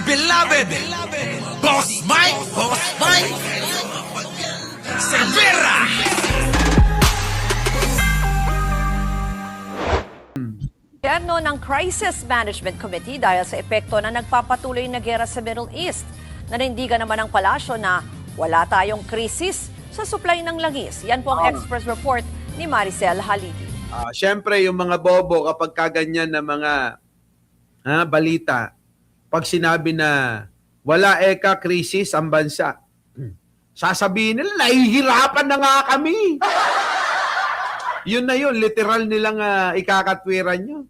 beloved, Boss Mike, Cervera. Gobyerno ng Crisis Management Committee dahil sa epekto na nagpapatuloy na gera sa Middle East. Nanindigan naman ang palasyo na wala tayong krisis sa supply ng langis. Yan po ang Express Report ni Maricel Halidi. Siyempre, yung mga bobo kapag kaganyan na mga balita, pag sinabi na wala krisis ang bansa, sasabihin nila, nahihirapan na nga kami. Yun na yun, literal nilang ikakatwiran nyo.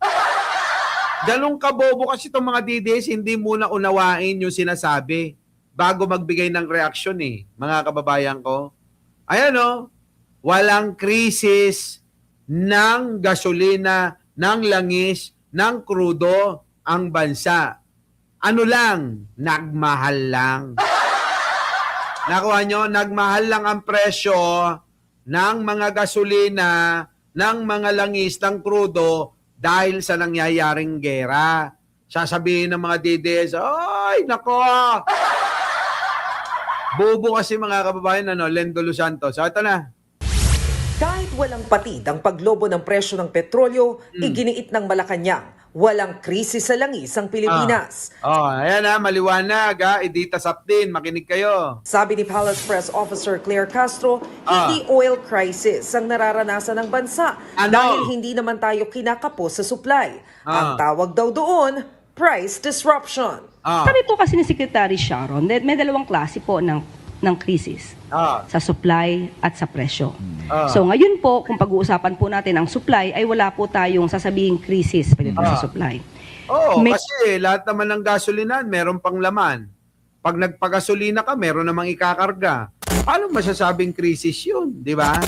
Ganong kabobo kasi itong mga DDS, hindi muna unawain yung sinasabi bago magbigay ng reaksyon mga kababayan ko. Ayan walang krisis ng gasolina, ng langis, ng krudo ang bansa. Ano lang? Nagmahal lang. Nakuha nyo? Nagmahal lang ang presyo ng mga gasolina, ng mga langis, ng krudo dahil sa nangyayaring gera. Sasabihin ng mga DDS, ay, nako! Bobo kasi mga kababayan, Lendo Los Santos. So, ito na. Kahit walang patid ang paglobo ng presyo ng petrolyo, iginiit ng Malacanang, walang krisis sa langis ang Pilipinas. Ayan maliwanag Editas Updin, makinig kayo. Sabi ni Palace Press Officer Claire Castro, hindi oil crisis ang nararanasan ng bansa dahil hindi naman tayo kinakapos sa supply. Ang tawag daw doon, price disruption. Sabi po kasi ni Secretary Sharon, may dalawang klase po ng krisis. Sa supply at sa presyo. So ngayon po, kung pag-uusapan po natin ang supply, ay wala po tayong sasabihing krisis pagdating sa supply. Kasi lahat naman ng gasolinan, meron pang laman. Pag nagpagasolina ka, meron namang ikakarga. Paano masasabing krisis yun? Di ba?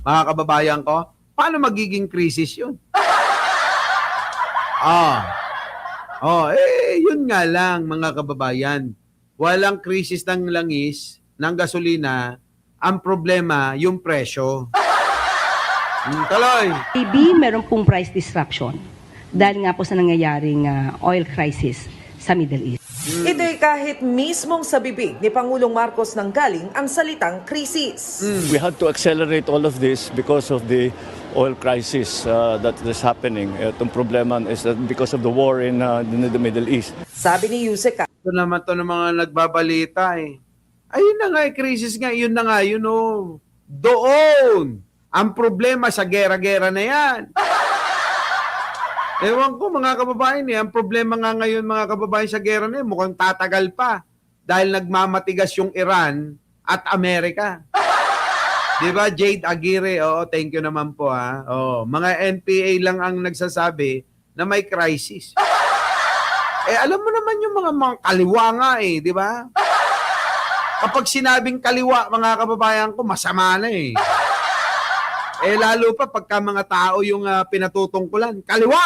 Mga kababayan ko, paano magiging krisis yun? Yun nga lang mga kababayan. Walang krisis ng langis, ng gasolina, ang problema, yung presyo. Tuloy. Maybe meron pong price disruption dahil nga po sa nangyayaring oil crisis sa Middle East. Ito'y kahit mismong sa bibig ni Pangulong Marcos nang galing ang salitang krisis. We had to accelerate all of this because of the oil crisis that is happening. Itong problema is that because of the war in the Middle East. Sabi ni Yusek, Ito naman to ng mga nagbabalita Ayun na nga krisis nga, yun na nga, doon. Ang problema sa gera-gera na yan. Ewan ko mga kababayan ang problema nga ngayon mga kababayan sa gera na yan, mukhang tatagal pa. Dahil nagmamatigas yung Iran at Amerika. Diba, Jade Aguirre, thank you naman po mga NPA lang ang nagsasabi na may crisis. Alam mo naman yung mga kaliwa nga di ba? Kapag sinabing kaliwa, mga kababayan ko, masama na lalo pa pagka mga tao yung pinatutungkulan. Kaliwa!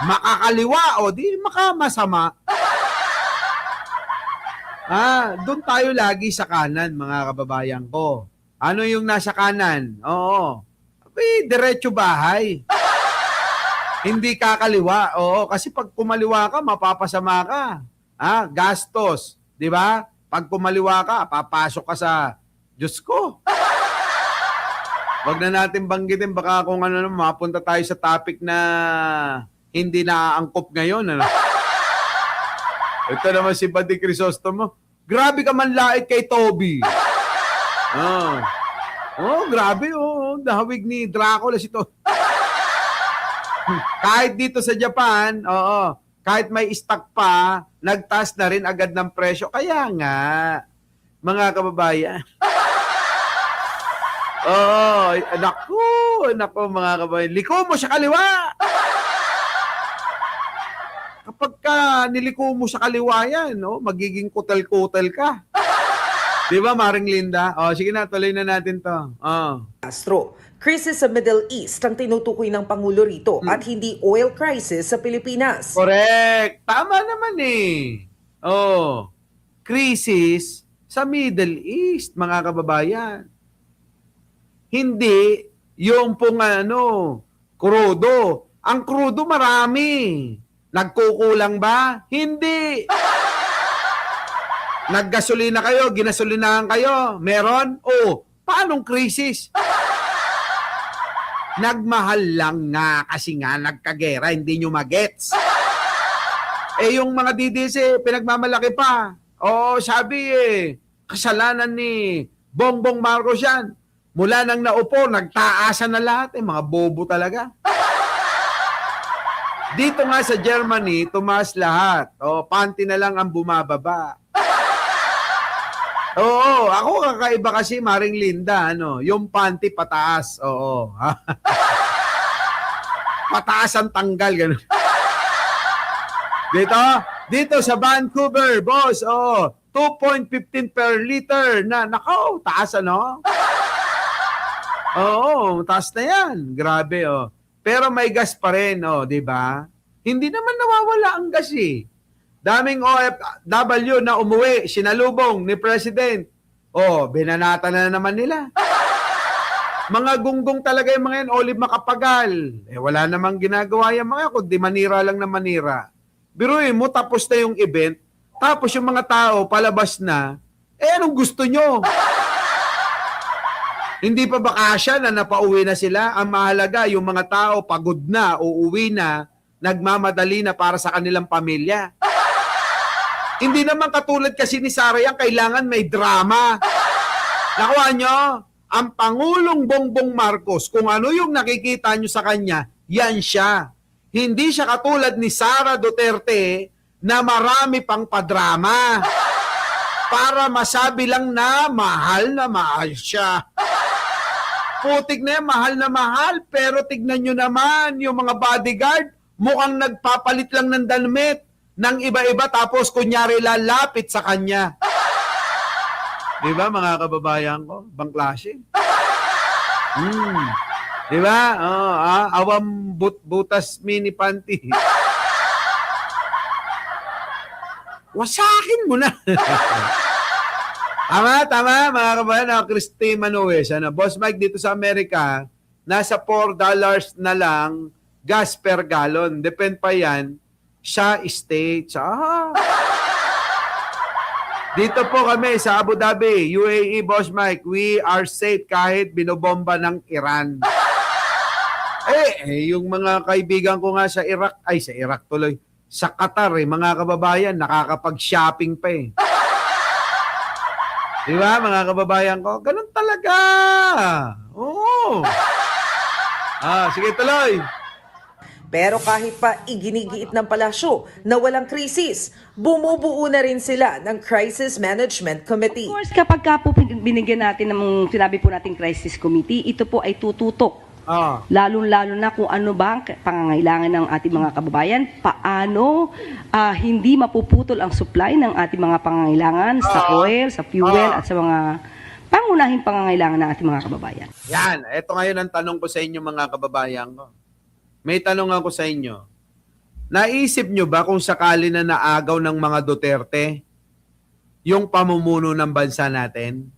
Makakaliwa di makamasama. Doon tayo lagi sa kanan, mga kababayan ko. Ano yung nasa kanan? Diretso bahay. Hindi kakaliwa. Kasi pag kumaliwa ka, mapapasama ka. Gastos. Di ba? Pag kumaliwa ka, papasok ka sa Diyos ko. Wag na natin banggitin, baka kung mapunta tayo sa topic na hindi naaangkop ngayon. Ito naman si Buddy Crisostomo. Grabe ka man lait kay Toby. Grabe. Dahawig ni Dracula si Toby. Kahit dito sa Japan, kahit may stock pa, nagtaas na rin agad ng presyo. Kaya nga, mga kababayan. Naku mga kababayan. Liko mo sa kaliwa! Kapag niliko mo sa kaliwa yan, magiging kutal-kutal ka. Di ba, Maring Linda? Sige na, tuloy na natin to. Castro, krisis sa Middle East ang tinutukoy ng Pangulo rito at hindi oil crisis sa Pilipinas. Correct. Tama naman krisis sa Middle East, mga kababayan. Hindi yung pong krudo. Ang krudo marami. Nagkukulang ba? Hindi. Naggasolina kayo, ginasolinahan kayo, meron? O, paanong krisis? Nagmahal lang nga kasi nga nagkagera, hindi nyo magets. Eh yung mga DDS, pinagmamalaki pa. Oo, sabi kasalanan ni Bongbong Marcos yan. Mula nang naupo, nagtaasan na lahat. Mga bobo talaga. Dito nga sa Germany, tumaas lahat. Panty na lang ang bumababa. Oo, ako kakaiba kasi, Maring Linda, yung panty pataas. Oo. Pataas ang tanggal, gano'n. Dito sa Vancouver, boss, 2.15 per liter na, nakaw, taas Oo, taas na yan. Grabe, Pero may gas pa rin, di ba? Hindi naman nawawala ang gas, Daming OFW na umuwi, sinalubong ni President. Binanata na naman nila. Mga gunggong talaga yung mga yan, olive makapagal. Wala namang ginagawa yung mga kundi manira lang na manira. Biruin mo, tapos na yung event, tapos yung mga tao palabas na, anong gusto nyo? Hindi pa ba kasya na napauwi na sila? Ang mahalaga, yung mga tao pagod na, uuwi na, nagmamadali na para sa kanilang pamilya. Hindi naman katulad kasi ni Sara yan, kailangan may drama. Nakuha nyo? Ang Pangulong Bongbong Marcos, kung ano yung nakikita nyo sa kanya, yan siya. Hindi siya katulad ni Sara Duterte na marami pang padrama para masabi lang na mahal siya. Putik na yan, mahal, pero tignan nyo naman yung mga bodyguard, mukhang nagpapalit lang ng damit ng iba-iba tapos kunyari lalapit sa kanya. Di ba mga kababayan ko? Bang klase? Di ba? Awam butas mini panty. Wasakin mo na. Tama, mga kababayan. Christy Manoes. Boss Mike, dito sa Amerika, nasa $4 na lang gas per gallon. Depend pa yan sa states. Dito po kami sa Abu Dhabi, UAE, Boss Mike, we are safe kahit binobomba ng Iran. Yung mga kaibigan ko nga sa Iraq tuloy, sa Qatar, mga kababayan, nakakapag-shopping pa Di ba, mga kababayan ko? Ganun talaga. Oo. Sige, tuloy. Pero kahit pa iginigiit ng palasyo na walang krisis, bumubuo na rin sila ng Crisis Management Committee. Of course, kapag po binigyan natin ng sinabi po natin Crisis Committee, ito po ay tututok. Lalo-lalo na kung ano ba ang pangangailangan ng ating mga kababayan, paano hindi mapuputol ang supply ng ating mga pangangailangan sa oil, sa fuel, at sa mga pangunahing pangangailangan ng ating mga kababayan. Yan, ito ngayon ang tanong ko sa inyo mga kababayan ko. May tanong ako sa inyo. Naisip nyo ba kung sakali na naagaw ng mga Duterte yung pamumuno ng bansa natin?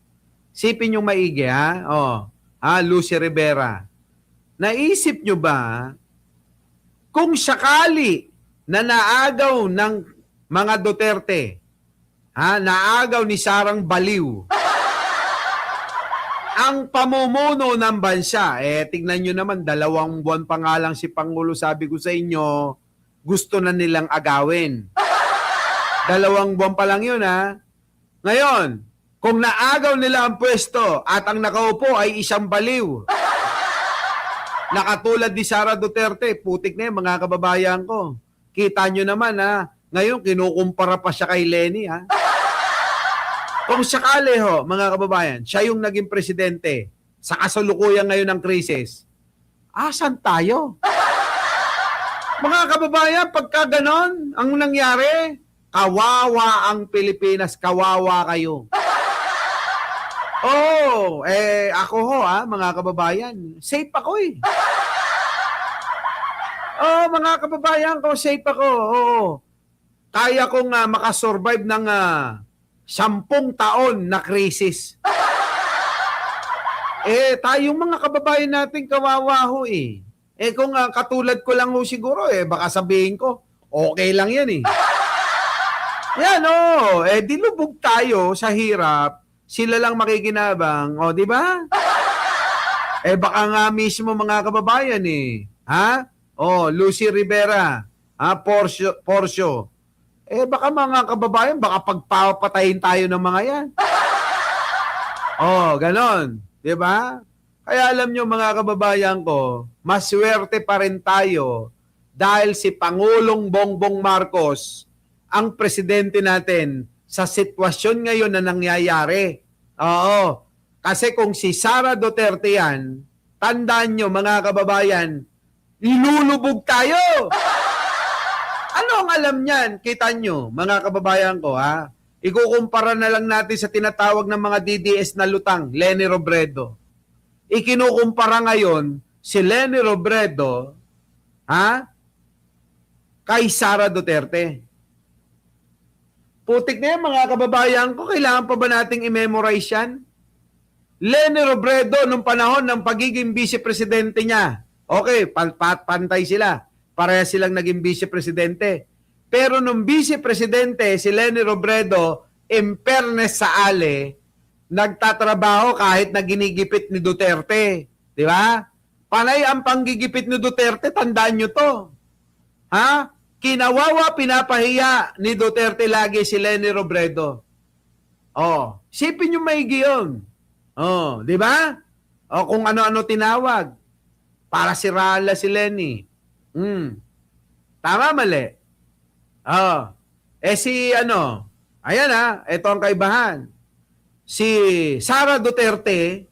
Sipin yung maigi, Lucy Rivera. Naisip nyo ba kung sakali na naagaw ng mga Duterte, naagaw ni Sarang Baliw, ang pamumuno ng bansa, tignan nyo naman, 2 buwan pa nga lang si Pangulo, sabi ko sa inyo, gusto na nilang agawin. 2 buwan pa lang yun, Ngayon, kung naagaw nila ang pwesto at ang nakaupo ay isang baliw, nakatulad ni Sara Duterte, putik na yun, mga kababayan ko. Kita nyo naman, ngayon, kinukumpara pa siya kay Lenny, Kung sakali mga kababayan, siya yung naging presidente sa kasalukuyan ngayon ng krisis, asan tayo? Mga kababayan, pagka ganon ang nangyari, kawawa ang Pilipinas, kawawa kayo. Ako mga kababayan, safe ako mga kababayan ko, safe ako. Kaya kong makasurvive ng 10 taon na krisis. Tayong mga kababayan natin kawawa kung katulad ko lang siguro, baka sabihin ko, okay lang yan eh. Yan, oh. Dilubog tayo sa hirap. Sila lang makikinabang. O, di ba? Baka nga mismo mga kababayan eh. Ha? Lucy Rivera. Porcio. Baka mga kababayan, baka pagpapatayin tayo ng mga yan. Ganon. Di ba? Kaya alam nyo mga kababayan ko, maswerte pa rin tayo dahil si Pangulong Bongbong Marcos ang presidente natin sa sitwasyon ngayon na nangyayari. Oo. Kasi kung si Sara Duterte yan, tandaan nyo mga kababayan, ilulubog tayo. Ano ang alam niyan? Kita nyo, mga kababayan ko, ha? Ikukumpara na lang natin sa tinatawag ng mga DDS na lutang, Leni Robredo. Ikinukumpara ngayon si Leni Robredo, kay Sara Duterte. Putik na yan, mga kababayan ko, kailangan pa ba nating i-memorize yan? Leni Robredo, nung panahon ng pagiging vice-presidente niya, okay, pantay sila. Pareha silang naging vice-presidente. Pero nung vice-presidente, si Leni Robredo, in fairness sa ale, nagtatrabaho kahit na ginigipit ni Duterte. Di ba? Panay ang panggigipit ni Duterte, tandaan nyo to. Kinawawa, pinapahiya ni Duterte lagi si Leni Robredo. Sipin nyo maigi yun. Di ba? Kung ano-ano tinawag. Para sirala si Leni. Tama, mali. Ayan ito ang kaibahan. Si Sara Duterte,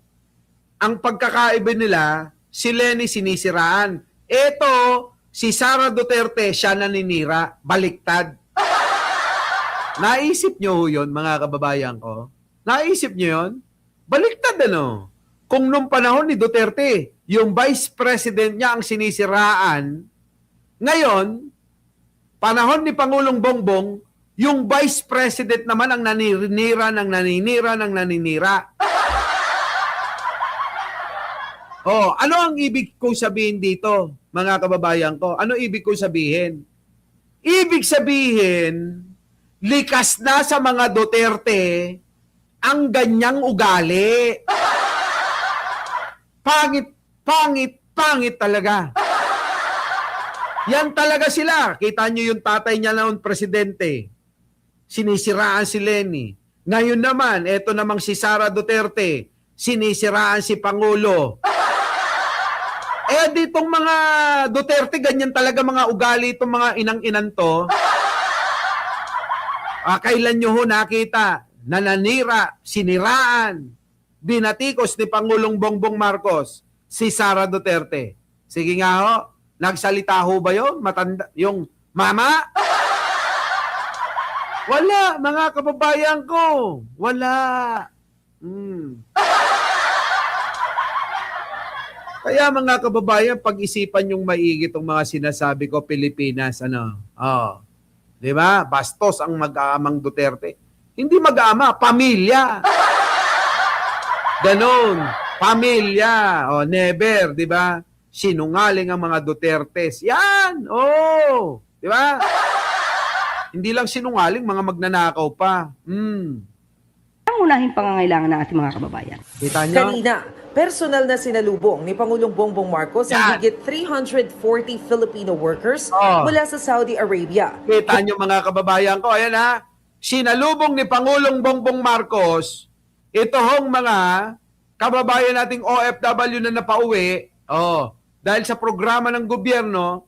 ang pagkakaiba nila, si Leni sinisiraan. Ito, si Sara Duterte, siya naninira, baliktad. Naisip nyo yun, mga kababayan ko? Naisip nyo yun? Baliktad ano? Kung nung panahon ni Duterte, yung vice president niya ang sinisiraan, ngayon, panahon ni Pangulong Bongbong, yung vice president naman ang naninira. Ano ang ibig kong sabihin dito, mga kababayan ko? Ano ibig kong sabihin? Ibig sabihin, likas na sa mga Duterte ang ganyang ugali. Pangit talaga. Yan talaga sila. Kita nyo yung tatay niya noon, presidente. Sinisiraan si Leni. Ngayon naman, eto namang si Sara Duterte, sinisiraan si Pangulo. Ditong mga Duterte, ganyan talaga mga ugali itong mga inang-inan to. Kailan nyo ho nakita, nananira, siniraan, binatikos ni Pangulong Bongbong Marcos, si Sara Duterte. Sige nga ho, nagsalita ho ba yun? Matanda, yung mama? Wala, mga kababayan ko. Wala. Kaya mga kababayan, pag-isipan yung maigi itong mga sinasabi ko, Pilipinas, di ba? Bastos ang mag-aamang Duterte. Hindi mag-aama, pamilya. Ganon, pamilya. Never, di ba? Sinungaling ang mga Dutertes. Yan, di ba? Hindi lang sinungaling, mga magnanakaw pa. Ang unahing pangangailangan ng ating mga kababayan. Kita niyo? Kanina, personal na sinalubong ni Pangulong Bongbong Marcos ang higit 340 Filipino workers mula sa Saudi Arabia. Kita niyo mga kababayan ko, ayan sinalubong ni Pangulong Bongbong Marcos, ito hong mga kababayan nating OFW na napauwi, dahil sa programa ng gobyerno,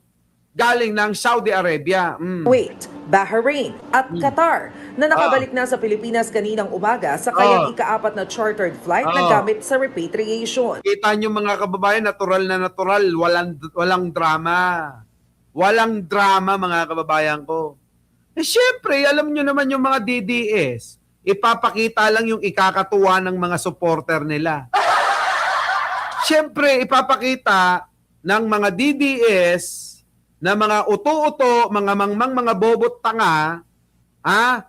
galing ng Saudi Arabia. Kuwait, Bahrain at Qatar na nakabalik na sa Pilipinas kaninang umaga sa kayang ika-4 na chartered flight na gamit sa repatriation. Kita nyo mga kababayan, natural na natural, walang drama. Walang drama mga kababayan ko. Siyempre, alam nyo naman yung mga DDS, ipapakita lang yung ikakatuwa ng mga supporter nila. Siyempre, ipapakita ng mga DDS na mga uto-uto, mga mangmang, mga bobot tanga,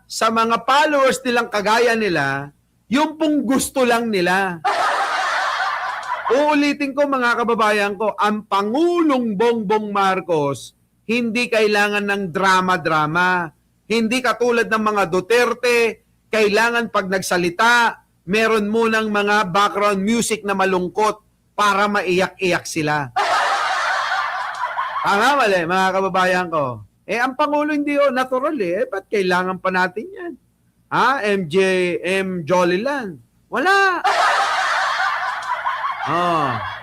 sa mga followers nilang kagaya nila, yung pong gusto lang nila. Uulitin ko mga kababayan ko, ang Pangulong Bongbong Marcos, Hindi kailangan ng drama-drama. Hindi katulad ng mga Duterte, kailangan pag nagsalita, meron munang mga background music na malungkot para maiyak-iyak sila. Tama, mali, mga kababayan ko. Ang Pangulo hindi natural ba't kailangan pa natin yan? M. Jollyland. Wala.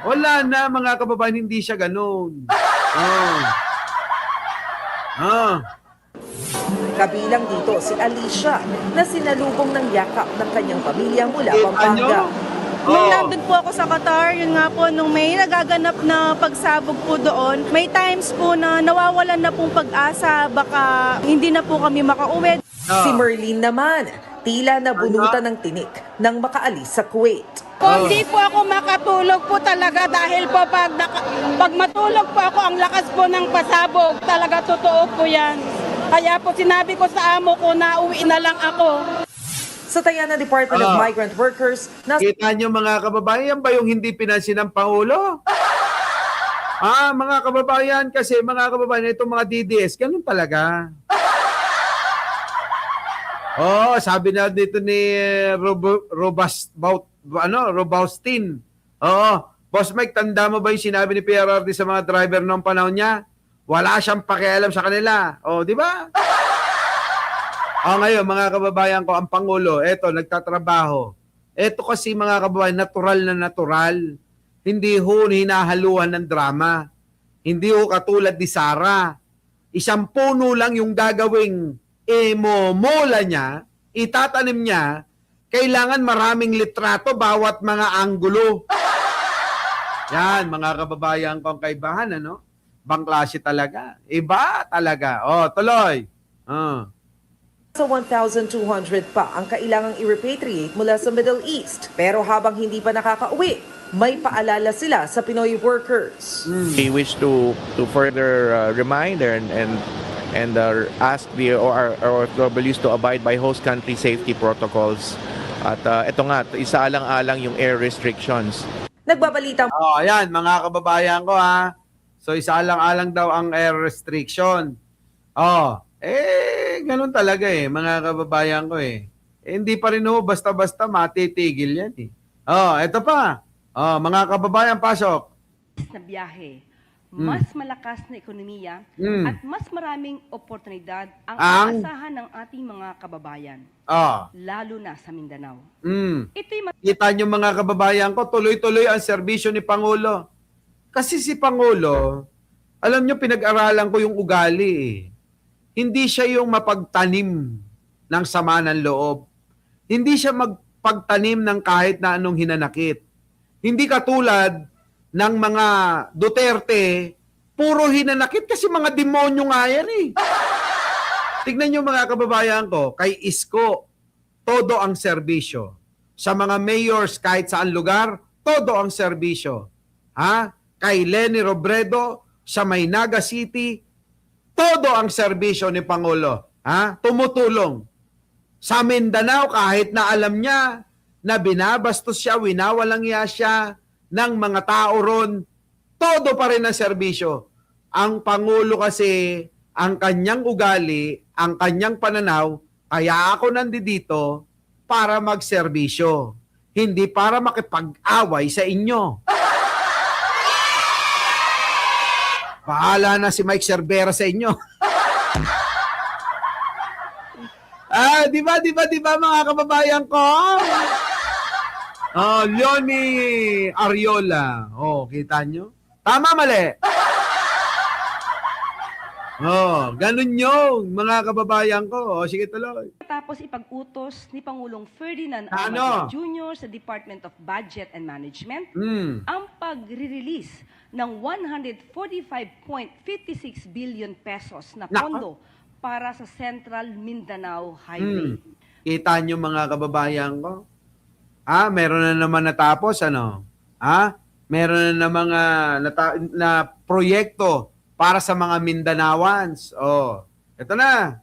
Wala na, mga kababayan, hindi siya ganun. Kabilang dito si Alicia na sinalubong ng yakap ng kanyang pamilya mula Pampanga. Nung nandun po ako sa Qatar, yun nga po, nung may nagaganap na pagsabog po doon, may times po na nawawalan na pong pag-asa, baka hindi na po kami makauwi. Si Merlin naman, tila nabunutan ng tinik nang makaalis sa Kuwait. Kung di po ako makatulog po talaga dahil po pag matulog po ako, ang lakas po ng pasabog. Talaga totoo po yan. Kaya po sinabi ko sa amo ko na uwi na lang ako. Sa taya ng Department of Migrant Workers, Kita nyo, mga kababayan, ba yung hindi pinansin ng Pangulo? Mga kababayan, kasi mga kababayan, itong mga DDS, ganun talaga. Sabi na dito ni Robaustin. Boss Mike, tanda mo ba yung sinabi ni PRRD sa mga driver noong panahon niya? Wala siyang pakialam sa kanila. Di ba? Ngayon, mga kababayan ko, ang Pangulo, eto, nagtatrabaho. Eto kasi, mga kababayan, natural na natural. Hindi hinahaluan ng drama. Hindi katulad ni Sara. Isang puno lang yung gagawing momola niya, itatanim niya, kailangan maraming litrato bawat mga anggulo. Yan, mga kababayan ko, ang kaibahan, Bang klase talaga. Iba talaga. Tuloy. sa 1,200 pa ang kailangang i-repatriate mula sa Middle East. Pero habang hindi pa nakakauwi, may paalala sila sa Pinoy workers. We wish to further remind and ask the OFWs to abide by host country safety protocols. At ito nga, isaalang-alang yung air restrictions. Nagbabalita Ayan, mga kababayan ko So, isaalang-alang daw ang air restriction. Ganun talaga mga kababayan ko hindi pa rin basta-basta matitigil yan ito pa. Mga kababayan, pasok. Na biyahe, mas malakas na ekonomiya at mas maraming oportunidad ang aasahan ng ating mga kababayan, lalo na sa Mindanao. Ito'y Kita nyo, mga kababayan ko, tuloy-tuloy ang serbisyo ni Pangulo. Kasi si Pangulo, alam nyo, pinag-aralan ko yung ugali Hindi siya yung mapagtanim ng sama ng loob. Hindi siya magpagtanim ng kahit na anong hinanakit. Hindi katulad ng mga Duterte, puro hinanakit kasi mga demonyo nga yan Tignan nyo, mga kababayan ko, kay Isko, todo ang serbisyo. Sa mga mayors kahit saan lugar, todo ang serbisyo. Kay Leni Robredo, sa Maynaga City, todo ang serbisyo ni Pangulo. Tumutulong. Sa Mindanao, kahit na alam niya na binabastos siya, winawalang siya ng mga tao ron, todo pa rin ang serbisyo. Ang Pangulo kasi, ang kanyang ugali, ang kanyang pananaw, kaya ako nandito para magserbisyo. Hindi para makipag-away sa inyo. Bahala na si Mike Cervera sa inyo. Di ba mga kababayan ko? Leonie Ariola. Kita nyo? Tama, mali? Ganun yun, mga kababayan ko. Sige, tuloy. Tapos ipag-utos ni Pangulong Ferdinand Ano? Marcos Jr. sa Department of Budget and Management ang pag-release ng 145.56 billion pesos na pondo para sa Central Mindanao Highway. Kita nyo, mga kababayan ko? Meron na naman natapos, Meron na mga na proyekto para sa mga Mindanawans. Ito na.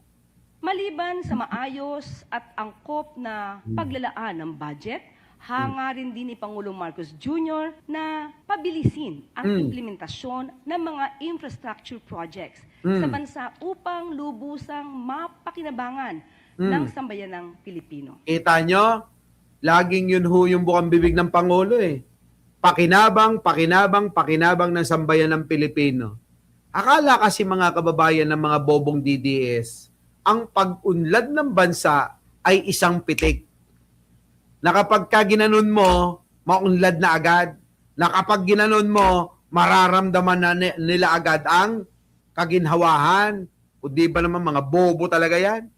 Maliban sa maayos at angkop na paglalaan ng budget, hangarin din ni Pangulong Marcos Jr. na pabilisin ang implementasyon ng mga infrastructure projects sa bansa upang lubusang mapakinabangan ng sambayanang Pilipino. Kita nyo? Laging yun ho yung bukang bibig ng Pangulo eh. Pakinabang, pakinabang, pakinabang ng sambayan ng Pilipino. Akala kasi mga kababayan ng mga bobong DDS, ang pag-unlad ng bansa ay isang pitik. Na kapag ka ginanon mo, maunlad na agad. Na kapag ginanon mo, mararamdaman na nila agad ang kaginhawahan. O di ba naman mga bobo talaga yan?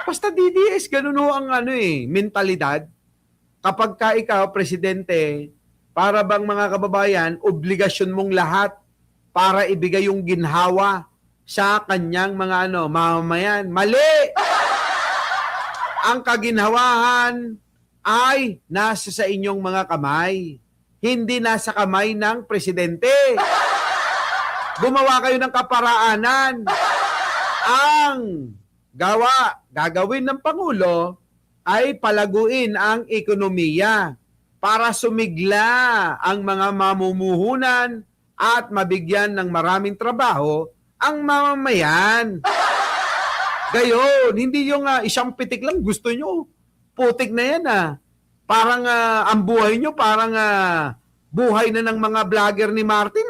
Basta DDS, ganun ho ang mentalidad. Kapag ka ikaw, presidente, para bang mga kababayan, obligasyon mong lahat para ibigay yung ginhawa sa kanyang mga mamamayan. Mali! Ang kaginhawahan ay nasa sa inyong mga kamay. Hindi nasa kamay ng presidente. Gumawa kayo ng kaparaanan. Ang gagawin ng Pangulo ay palaguin ang ekonomiya para sumigla ang mga mamumuhunan at mabigyan ng maraming trabaho ang mamamayan. Gayon, hindi yung isang pitik lang gusto nyo. Putik na yan Parang ang buhay nyo, parang buhay na ng mga vlogger ni Martin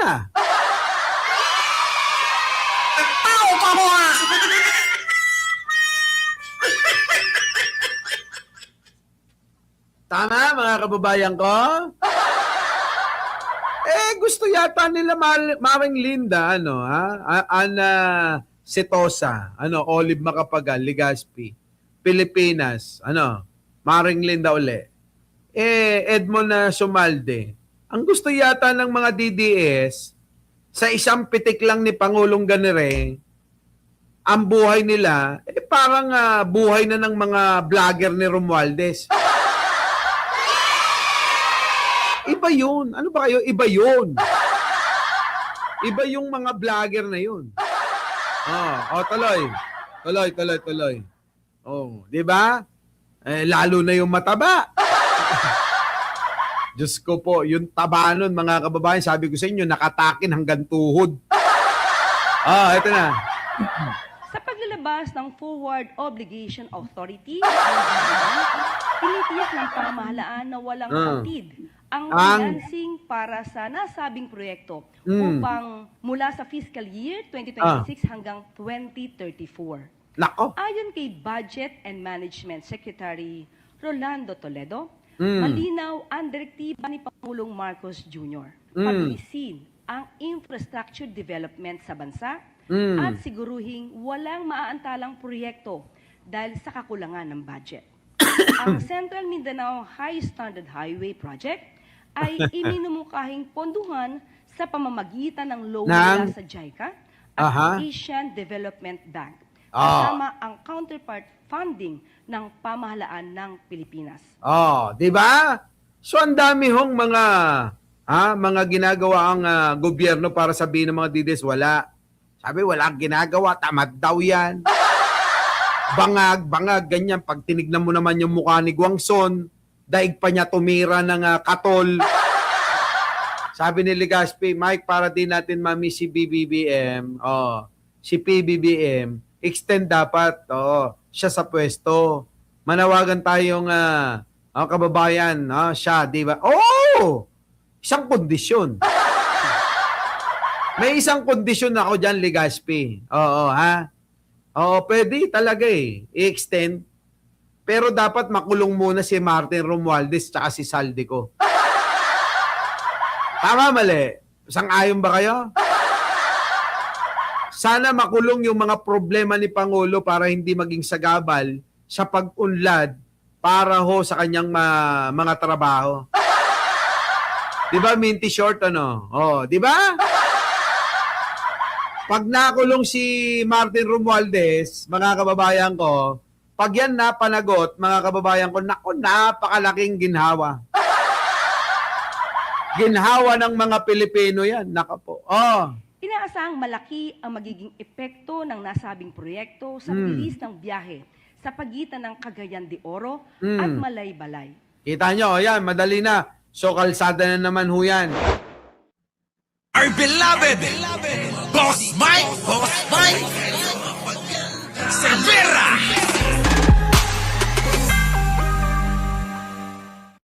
Tao ka mo Tama, mga kababayan ko? Gusto yata nila Maring Linda, Ana Setosa, Olive Macapagal, Legazpi, Pilipinas, Maring Linda uli. Edmond Sumalde. Ang gusto yata ng mga DDS, sa isang pitik lang ni Pangulong Ganere, ang buhay nila, parang buhay na ng mga vlogger ni Romualdez. Iba yun. Ano ba kayo? Iba yun. Iba yung mga vlogger na yun. Tuloy. Di ba? Lalo na yung mataba. Diyos ko po, yung taba nun, mga kababayan, sabi ko sa inyo, nakatakin hanggang tuhod. Ito na. Sa paglalabas ng Forward Obligation Authority, tinitiyak ng pamahalaan na walang hatid ang financing para sa nasabing proyekto upang mula sa fiscal year 2026 hanggang 2034. Nako. Ayon kay Budget and Management Secretary Rolando Toledo, malinaw ang direktiba ni Pangulong Marcos Jr. Pabilisin ang infrastructure development sa bansa at siguruhing walang maaantalang proyekto dahil sa kakulangan ng budget. Ang Central Mindanao High Standard Highway Project ay iminumukahing ponduhan sa pamamagitan ng loan mula sa JICA at Asian Development Bank, kasama ang counterpart funding ng pamahalaan ng Pilipinas. Di ba? So ang dami hong mga ginagawa ang gobyerno para sabihin ng mga DDS, wala. Sabi, wala ginagawa, tamad daw yan. Bangag, ganyan. Pag tinignan mo naman yung mukha ni Guangson, daig pa niya tumira ng katol. Sabi ni Legazpi, Mike, para din natin mami si BBBM, si PBBM, extend dapat, siya sa pwesto. Manawagan tayong kababayan, siya, di ba? Isang kondisyon. May isang kondisyon ako dyan, Legazpi. Pwede talaga i-extend. Pero dapat makulong muna si Martin Romualdez tsaka si Saldico. Tama, mali? Sang-ayon ba kayo? Sana makulong yung mga problema ni Pangulo para hindi maging sagabal sa pag-unlad para sa kanyang mga trabaho. Di ba, minty short, di ba? Pag nakulong si Martin Romualdez, mga kababayan ko, pag yan napanagot, mga kababayan ko, napakalaking ginhawa. Ginhawa ng mga Pilipino yan. Naka po. Inaasahang malaki ang magiging epekto ng nasabing proyekto sa bilis ng biyahe sa pagitan ng Cagayan de Oro at Malay-Balay. Kita nyo, yan, madali na. So, kalsada na naman ho yan. Our beloved Boss Mike